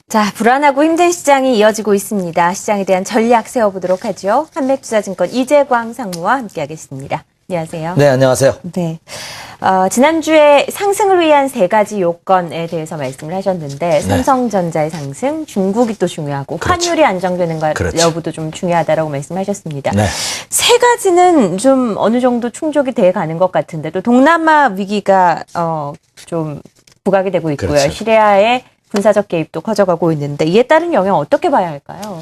자, 불안하고 힘든 시장이 이어지고 있습니다. 시장에 대한 전략 세워보도록 하죠. 한맥투자증권 이재광 상무와 함께하겠습니다. 안녕하세요. 네, 안녕하세요. 네. 지난주에 상승을 위한 세 가지 요건에 대해서 말씀을 하셨는데, 삼성전자의 상승, 중국이 또 중요하고, 그렇죠. 환율이 안정되는 것 그렇죠. 여부도 좀 중요하다라고 말씀하셨습니다. 네. 세 가지는 좀 어느 정도 충족이 돼 가는 것 같은데, 또 동남아 위기가 좀 부각이 되고 있고요. 그렇죠. 시리아의 군사적 개입도 커져가고 있는데, 이에 따른 영향 어떻게 봐야 할까요?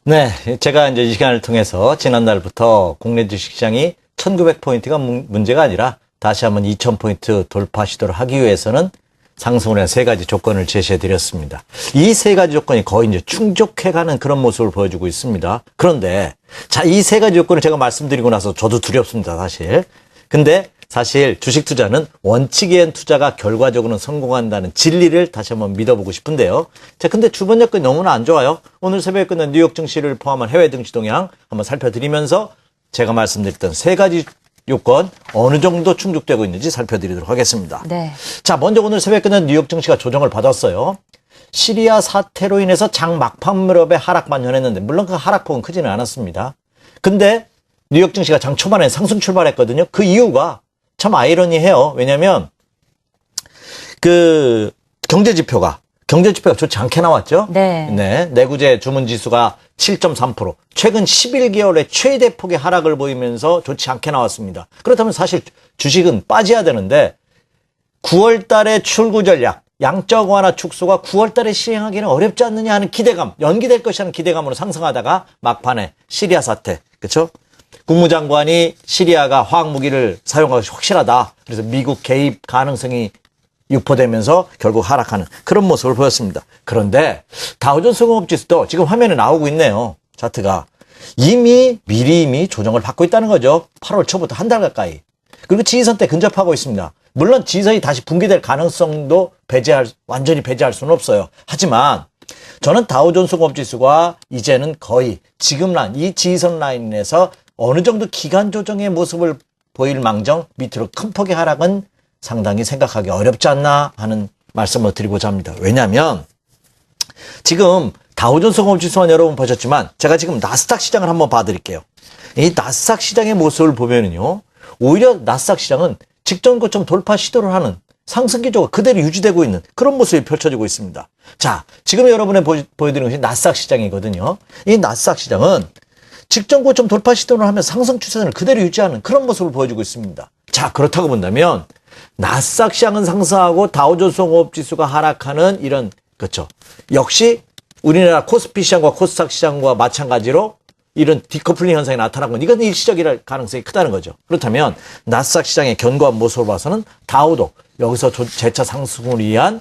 네, 제가 이제 이 시간을 통해서 지난달부터 국내 주식시장이 1900포인트가 문제가 아니라 다시 한번 2000포인트 돌파 시도를 하기 위해서는 상승을 한 세 가지 조건을 제시해 드렸습니다. 이 세 가지 조건이 거의 이제 충족해가는 그런 모습을 보여주고 있습니다. 그런데 자, 이 세 가지 조건을 제가 말씀드리고 나서 저도 두렵습니다, 사실. 근데 사실 주식 투자는 원칙에 투자가 결과적으로는 성공한다는 진리를 다시 한번 믿어보고 싶은데요. 자, 근데 주변 여건이 너무나 안 좋아요. 오늘 새벽에 끝난 뉴욕 증시를 포함한 해외 증시 동향 한번 살펴드리면서 제가 말씀드렸던 세 가지 요건 어느 정도 충족되고 있는지 살펴드리도록 하겠습니다. 네. 자, 먼저 오늘 새벽에 끝난 뉴욕 증시가 조정을 받았어요. 시리아 사태로 인해서 장 막판 무렵에 하락 만연했는데 물론 그 하락폭은 크지는 않았습니다. 근데 뉴욕 증시가 장 초반에 상승 출발했거든요. 그 이유가 참 아이러니해요. 왜냐면 그 경제 지표가 좋지 않게 나왔죠. 네. 네. 내구재 주문 지수가 7.3%. 최근 11개월의 최대 폭의 하락을 보이면서 좋지 않게 나왔습니다. 그렇다면 사실 주식은 빠져야 되는데 9월 달에 출구 전략, 양적 완화 축소가 9월 달에 시행하기는 어렵지 않느냐 하는 기대감, 연기될 것이라는 기대감으로 상승하다가 막판에 시리아 사태, 그렇죠? 국무장관이 시리아가 화학무기를 사용하기 확실하다. 그래서 미국 개입 가능성이 유포되면서 결국 하락하는 그런 모습을 보였습니다. 그런데 다우존스 공업지수도 지금 화면에 나오고 있네요. 차트가. 미리 조정을 받고 있다는 거죠. 8월 초부터 한 달 가까이. 그리고 지지선대 근접하고 있습니다. 물론 지지선이 다시 붕괴될 가능성도 완전히 배제할 수는 없어요. 하지만 저는 다우존스 공업지수가 이제는 거의 지금 이 지지선 라인에서 어느 정도 기간 조정의 모습을 보일 망정 밑으로 큰 폭의 하락은 상당히 생각하기 어렵지 않나 하는 말씀을 드리고자 합니다. 왜냐하면 지금 다우존스 공업지수만 여러분 보셨지만 제가 지금 나스닥 시장을 한번 봐드릴게요. 이 나스닥 시장의 모습을 보면은요, 오히려 나스닥 시장은 직전 고점 돌파 시도를 하는 상승 기조가 그대로 유지되고 있는 그런 모습이 펼쳐지고 있습니다. 자, 지금 여러분에 보여드리는 것이 나스닥 시장이거든요. 이 나스닥 시장은 직전 고점 돌파 시도를 하면서 상승 추세를 그대로 유지하는 그런 모습을 보여주고 있습니다. 자, 그렇다고 본다면 나스닥 시장은 상승하고 다우존스 공업지수가 하락하는 이런, 그렇죠. 역시 우리나라 코스피 시장과 코스닥 시장과 마찬가지로 이런 디커플링 현상이 나타나고 이건 일시적일 가능성이 크다는 거죠. 그렇다면 나스닥 시장의 견고한 모습을 봐서는 다우도 여기서 재차 상승을 위한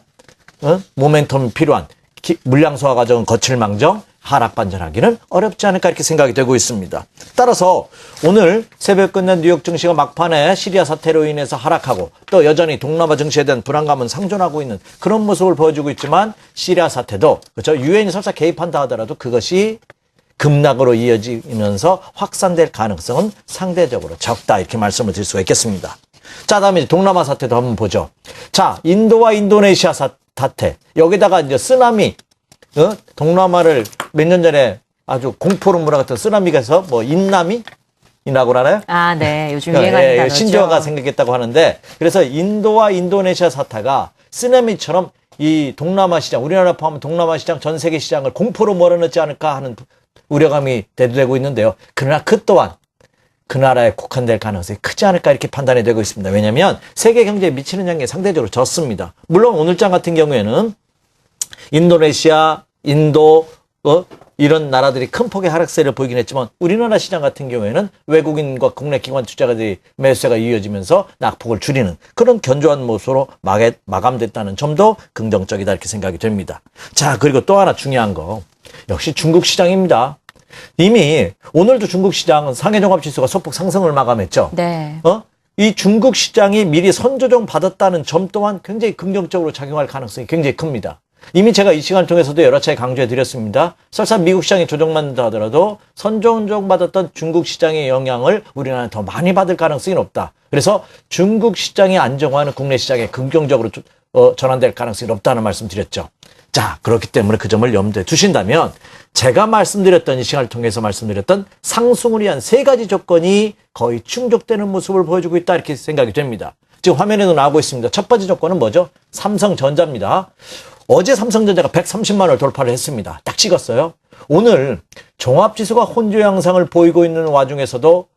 모멘텀이 필요한 물량 소화 과정은 거칠 망정 하락 반전하기는 어렵지 않을까 이렇게 생각이 되고 있습니다. 따라서 오늘 새벽 끝난 뉴욕 증시가 막판에 시리아 사태로 인해서 하락하고 또 여전히 동남아 증시에 대한 불안감은 상존하고 있는 그런 모습을 보여주고 있지만 시리아 사태도 그렇죠. 유엔이 설사 개입한다 하더라도 그것이 급락으로 이어지면서 확산될 가능성은 상대적으로 적다 이렇게 말씀을 드릴 수가 있겠습니다. 자, 다음에 동남아 사태도 한번 보죠. 자, 인도와 인도네시아 사태 여기다가 이제 쓰나미 동남아를 몇 년 전에 아주 공포로 몰아갔던 쓰나미가 해서 뭐 인나미라고 하나요? 아, 네. 요즘 유행하는 단어죠. 신조어가 생겼다고 하는데 그래서 인도와 인도네시아 사태가 쓰나미처럼 이 동남아 시장, 우리나라 포함한 동남아 시장, 전 세계 시장을 공포로 몰아넣지 않을까 하는 우려감이 대두되고 있는데요. 그러나 그 또한 그 나라에 국한될 가능성이 크지 않을까 이렇게 판단이 되고 있습니다. 왜냐하면 세계 경제에 미치는 영향이 상대적으로 적습니다. 물론 오늘장 같은 경우에는 인도네시아, 인도, 이런 나라들이 큰 폭의 하락세를 보이긴 했지만 우리나라 시장 같은 경우에는 외국인과 국내 기관 투자가들이 매수세가 이어지면서 낙폭을 줄이는 그런 견조한 모습으로 마감됐다는 점도 긍정적이다 이렇게 생각이 됩니다. 자, 그리고 또 하나 중요한 거 역시 중국 시장입니다. 이미 오늘도 중국 시장은 상해종합지수가 소폭 상승을 마감했죠. 네. 이 중국 시장이 미리 선조정 받았다는 점 또한 굉장히 긍정적으로 작용할 가능성이 굉장히 큽니다. 이미 제가 이 시간을 통해서도 여러 차례 강조해 드렸습니다. 설사 미국 시장이 조정받는다 하더라도 선조정 받았던 중국 시장의 영향을 우리나라는 더 많이 받을 가능성이 높다. 그래서 중국 시장의 안정화는 국내 시장에 긍정적으로 전환될 가능성이 높다는 말씀 드렸죠. 자, 그렇기 때문에 그 점을 염두에 두신다면 제가 말씀드렸던 이 시간을 통해서 말씀드렸던 상승을 위한 세 가지 조건이 거의 충족되는 모습을 보여주고 있다 이렇게 생각이 됩니다. 지금 화면에도 나오고 있습니다. 첫 번째 조건은 뭐죠? 삼성전자입니다. 어제 삼성전자가 130만 원을 돌파를 했습니다. 딱 찍었어요. 오늘 종합지수가 혼조 양상을 보이고 있는 와중에서도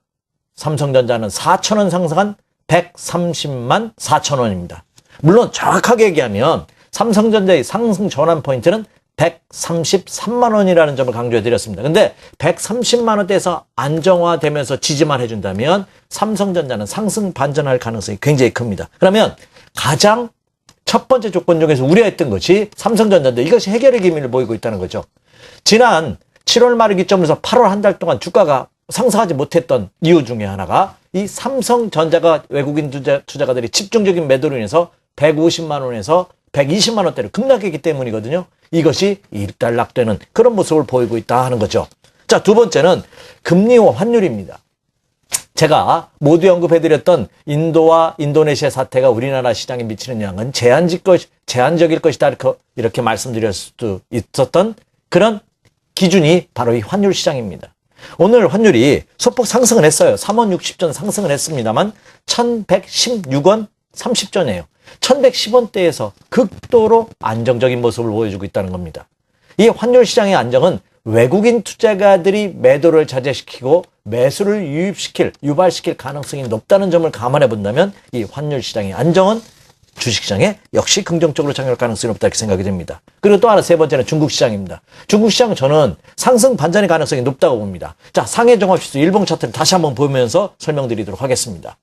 삼성전자는 4,000원 상승한 130만 4,000원입니다. 물론 정확하게 얘기하면 삼성전자의 상승 전환 포인트는 133만 원이라는 점을 강조해 드렸습니다. 근데 130만 원대에서 안정화되면서 지지만 해준다면 삼성전자는 상승 반전할 가능성이 굉장히 큽니다. 그러면 가장 첫 번째 조건 중에서 우려했던 것이 삼성전자인데 이것이 해결의 기미를 보이고 있다는 거죠. 지난 7월 말을 기점으로 해서 8월 한 달 동안 주가가 상승하지 못했던 이유 중에 하나가 이 삼성전자가 외국인 투자가들이 집중적인 매도로 인해서 150만 원에서 120만 원대로 급락했기 때문이거든요. 이것이 일단락되는 그런 모습을 보이고 있다 하는 거죠. 자, 두 번째는 금리와 환율입니다. 제가 모두 언급해드렸던 인도와 인도네시아 사태가 우리나라 시장에 미치는 영향은 제한적일 것이다 이렇게 말씀드릴 수도 있었던 그런 기준이 바로 이 환율 시장입니다. 오늘 환율이 소폭 상승을 했어요. 3원 60전 상승을 했습니다만 1116원 30전이에요. 1110원대에서 극도로 안정적인 모습을 보여주고 있다는 겁니다. 이 환율 시장의 안정은 외국인 투자가들이 매도를 자제시키고 매수를 유발시킬 가능성이 높다는 점을 감안해 본다면 이 환율 시장의 안정은 주식시장에 역시 긍정적으로 작용할 가능성이 높다 이렇게 생각이 됩니다. 그리고 또 하나 세 번째는 중국 시장입니다. 중국 시장은 저는 상승 반전의 가능성이 높다고 봅니다. 자, 상해 종합지수 일봉 차트를 다시 한번 보면서 설명드리도록 하겠습니다.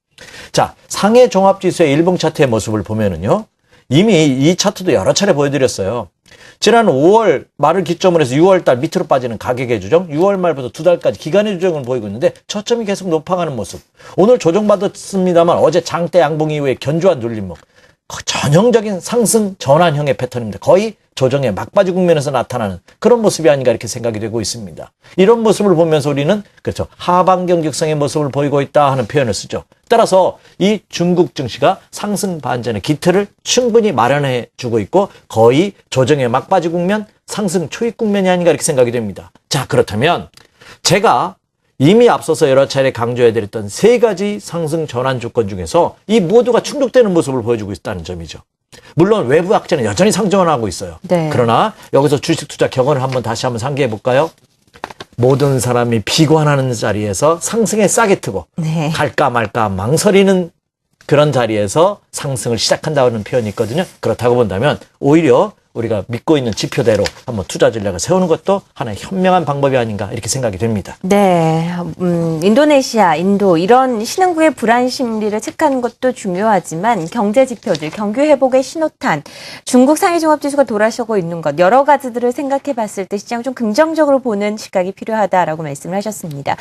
자, 상해 종합지수의 일봉 차트의 모습을 보면은요, 이미 이 차트도 여러 차례 보여드렸어요. 지난 5월 말을 기점으로 해서 6월 달 밑으로 빠지는 가격의 조정, 6월 말부터 두 달까지 기간의 조정을 보이고 있는데 저점이 계속 높아가는 모습. 오늘 조정받았습니다만 어제 장대 양봉 이후에 견조한 눌림목. 전형적인 상승 전환형의 패턴입니다. 거의 조정의 막바지 국면에서 나타나는 그런 모습이 아닌가 이렇게 생각이 되고 있습니다. 이런 모습을 보면서 우리는 그렇죠, 하반경직성의 모습을 보이고 있다 하는 표현을 쓰죠. 따라서 이 중국 증시가 상승 반전의 기틀을 충분히 마련해 주고 있고 거의 조정의 막바지 국면, 상승 초입 국면이 아닌가 이렇게 생각이 됩니다. 자, 그렇다면 제가 이미 앞서서 여러 차례 강조해드렸던 세 가지 상승 전환 조건 중에서 이 모두가 충족되는 모습을 보여주고 있다는 점이죠. 물론 외부 악재는 여전히 상존하고 있어요. 네. 그러나 여기서 주식 투자 격언을 다시 한번 상기해 볼까요? 모든 사람이 비관하는 자리에서 상승에 싸게 트고 네. 갈까 말까 망설이는 그런 자리에서 상승을 시작한다는 표현이 있거든요. 그렇다고 본다면 오히려 우리가 믿고 있는 지표대로 한번 투자 전략을 세우는 것도 하나의 현명한 방법이 아닌가 이렇게 생각이 됩니다. 네, 인도네시아, 인도 이런 신흥국의 불안 심리를 체크하는 것도 중요하지만 경제 지표들, 경기 회복의 신호탄, 중국 상해 종합지수가 돌아서고 있는 것 여러 가지들을 생각해 봤을 때 시장을 좀 긍정적으로 보는 시각이 필요하다라고 말씀을 하셨습니다.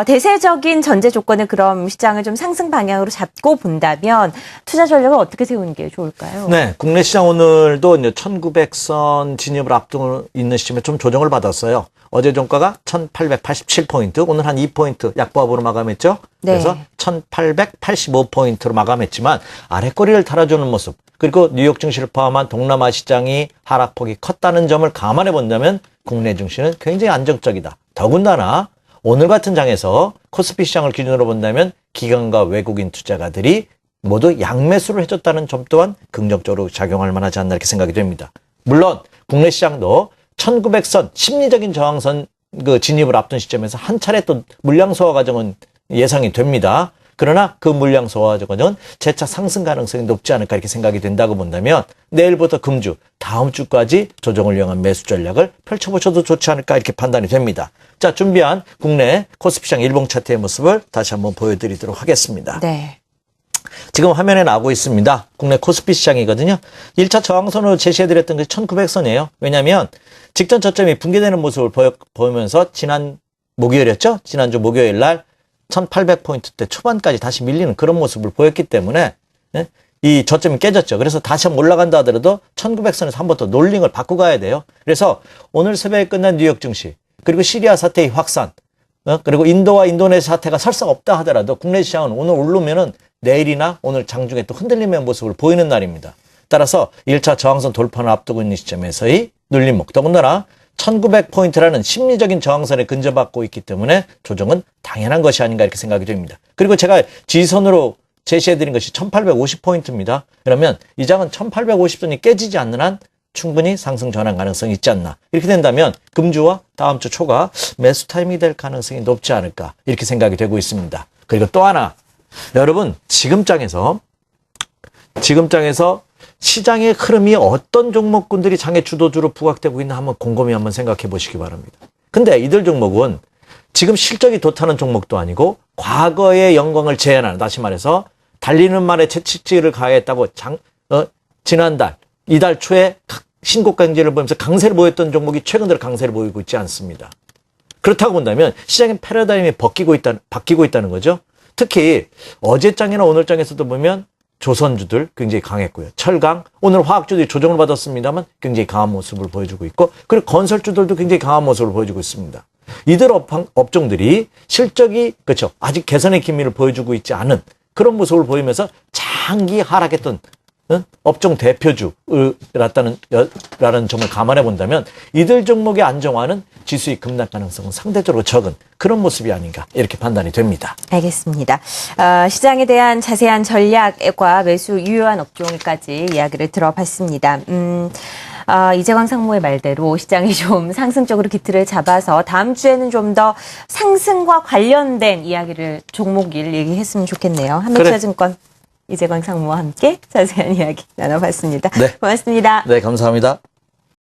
대세적인 전제 조건을 그럼 시장을 좀 상승 방향으로 잡고 본다면 투자 전략을 어떻게 세우는 게 좋을까요? 네, 국내 시장 오늘도 이제 1900선 진입을 앞두고 있는 시점에 좀 조정을 받았어요. 어제 종가가 1887포인트, 오늘 한 2포인트 약보합으로 마감했죠. 네. 그래서 1885포인트로 마감했지만 아래꼬리를 달아주는 모습, 그리고 뉴욕 증시를 포함한 동남아 시장이 하락폭이 컸다는 점을 감안해 본다면 국내 증시는 굉장히 안정적이다. 더군다나 오늘 같은 장에서 코스피 시장을 기준으로 본다면 기관과 외국인 투자가들이 모두 양매수를 해줬다는 점 또한 긍정적으로 작용할 만하지 않나 이렇게 생각이 됩니다. 물론 국내 시장도 1900선 심리적인 저항선 진입을 앞둔 시점에서 한 차례 또 물량 소화 과정은 예상이 됩니다. 그러나 그 물량 소화 과정은 재차 상승 가능성이 높지 않을까 이렇게 생각이 된다고 본다면 내일부터 금주, 다음 주까지 조정을 이용한 매수 전략을 펼쳐보셔도 좋지 않을까 이렇게 판단이 됩니다. 자, 준비한 국내 코스피 시장 일봉 차트의 모습을 다시 한번 보여드리도록 하겠습니다. 네. 지금 화면에 나오고 있습니다. 국내 코스피 시장이거든요. 1차 저항선으로 제시해드렸던 게 1900선이에요. 왜냐하면 직전 저점이 붕괴되는 모습을 보이면서 지난 목요일이었죠? 지난주 목요일 날 1800포인트대 초반까지 다시 밀리는 그런 모습을 보였기 때문에 이 저점이 깨졌죠. 그래서 다시 한번 올라간다 하더라도 1900선에서 한 번 더 롤링을 받고 가야 돼요. 그래서 오늘 새벽에 끝난 뉴욕 증시, 그리고 시리아 사태의 확산, 그리고 인도와 인도네시아 사태가 설사 없다 하더라도 국내 시장은 오늘 오르면은 내일이나 오늘 장중에 또 흔들림의 모습을 보이는 날입니다. 따라서 1차 저항선 돌파를 앞두고 있는 시점에서의 눌림목. 더군다나 1900포인트라는 심리적인 저항선에 근접하고 있기 때문에 조정은 당연한 것이 아닌가 이렇게 생각이 됩니다. 그리고 제가 지지선으로 제시해드린 것이 1850포인트입니다. 그러면 이 장은 1850선이 깨지지 않는 한 충분히 상승 전환 가능성이 있지 않나. 이렇게 된다면 금주와 다음 주 초가 매수 타이밍이 될 가능성이 높지 않을까 이렇게 생각이 되고 있습니다. 그리고 또 하나, 여러분 지금 장에서 시장의 흐름이 어떤 종목군들이 장의 주도주로 부각되고 있나 한번 곰곰이 한번 생각해 보시기 바랍니다. 근데 이들 종목은 지금 실적이 좋다는 종목도 아니고 과거의 영광을 재현하는, 다시 말해서 달리는 말에 채찍질을 가했다고 지난달, 이달 초에 신고가 경제를 보면서 강세를 보였던 종목이 최근 들어 강세를 보이고 있지 않습니다. 그렇다고 본다면 시장의 패러다임이 바뀌고 있다는 거죠. 특히 어제장이나 오늘장에서도 보면 조선주들 굉장히 강했고요. 철강, 오늘 화학주들이 조정을 받았습니다만 굉장히 강한 모습을 보여주고 있고, 그리고 건설주들도 굉장히 강한 모습을 보여주고 있습니다. 이들 업종들이 실적이 그렇죠, 아직 개선의 기미를 보여주고 있지 않은 그런 모습을 보이면서 장기 하락했던 업종 대표주라는 점을 감안해 본다면 이들 종목의 안정화는 지수의 급락 가능성은 상대적으로 적은 그런 모습이 아닌가 이렇게 판단이 됩니다. 알겠습니다. 시장에 대한 자세한 전략과 매수 유효한 업종까지 이야기를 들어봤습니다. 이재광 상무의 말대로 시장이 좀 상승적으로 기틀을 잡아서 다음 주에는 좀 더 상승과 관련된 이야기를 종목일 얘기했으면 좋겠네요. 한국투자증권 이재광 상무와 함께 자세한 이야기 나눠봤습니다. 네. 고맙습니다. 네, 감사합니다.